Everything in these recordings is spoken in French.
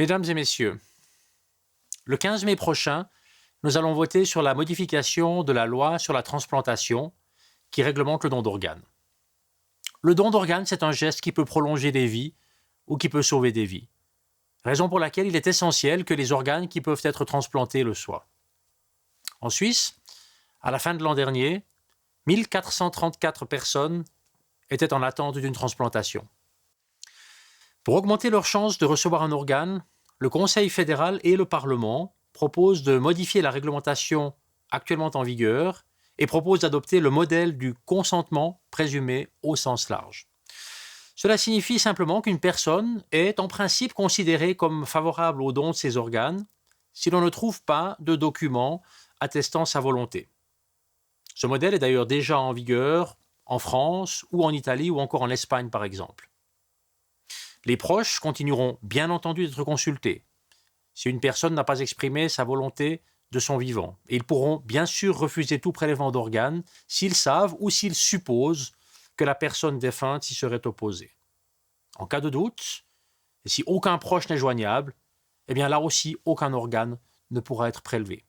Mesdames et messieurs, le 15 mai prochain, nous allons voter sur la modification de la loi sur la transplantation qui réglemente le don d'organes. Le don d'organes, c'est un geste qui peut prolonger des vies ou qui peut sauver des vies. Raison pour laquelle il est essentiel que les organes qui peuvent être transplantés le soient. En Suisse, à la fin de l'an dernier, 1434 personnes étaient en attente d'une transplantation. Pour augmenter leurs chances de recevoir un organe, le Conseil fédéral et le Parlement proposent de modifier la réglementation actuellement en vigueur et proposent d'adopter le modèle du consentement présumé au sens large. Cela signifie simplement qu'une personne est en principe considérée comme favorable au don de ses organes si l'on ne trouve pas de documents attestant sa volonté. Ce modèle est d'ailleurs déjà en vigueur en France ou en Italie ou encore en Espagne par exemple. Les proches continueront bien entendu d'être consultés si une personne n'a pas exprimé sa volonté de son vivant. Et ils pourront bien sûr refuser tout prélèvement d'organes s'ils savent ou s'ils supposent que la personne défunte s'y serait opposée. En cas de doute, et si aucun proche n'est joignable, eh bien là aussi aucun organe ne pourra être prélevé.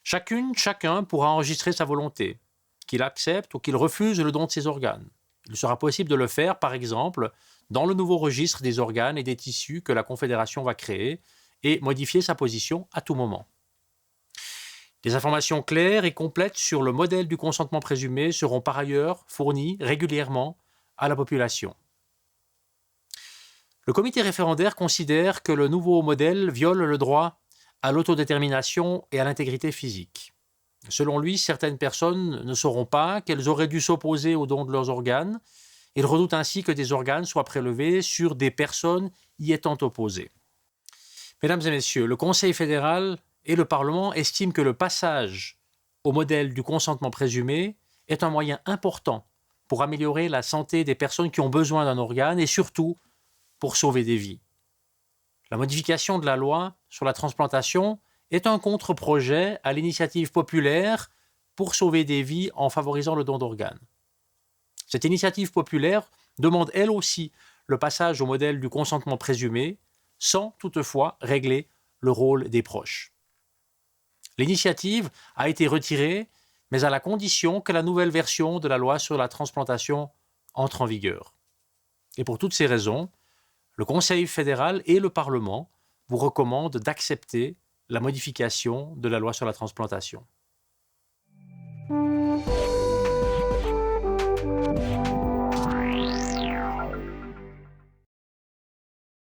Chacun pourra enregistrer sa volonté, qu'il accepte ou qu'il refuse le don de ses organes. Il sera possible de le faire, par exemple, dans le nouveau registre des organes et des tissus que la Confédération va créer et modifier sa position à tout moment. Des informations claires et complètes sur le modèle du consentement présumé seront par ailleurs fournies régulièrement à la population. Le comité référendaire considère que le nouveau modèle viole le droit à l'autodétermination et à l'intégrité physique. Selon lui, certaines personnes ne sauront pas qu'elles auraient dû s'opposer au don de leurs organes. Il redoute ainsi que des organes soient prélevés sur des personnes y étant opposées. Mesdames et messieurs, le Conseil fédéral et le Parlement estiment que le passage au modèle du consentement présumé est un moyen important pour améliorer la santé des personnes qui ont besoin d'un organe et surtout pour sauver des vies. La modification de la loi sur la transplantation est un contre-projet à l'initiative populaire pour sauver des vies en favorisant le don d'organes. Cette initiative populaire demande elle aussi le passage au modèle du consentement présumé, sans toutefois régler le rôle des proches. L'initiative a été retirée, mais à la condition que la nouvelle version de la loi sur la transplantation entre en vigueur. Et pour toutes ces raisons, le Conseil fédéral et le Parlement vous recommandent d'accepter la modification de la loi sur la transplantation.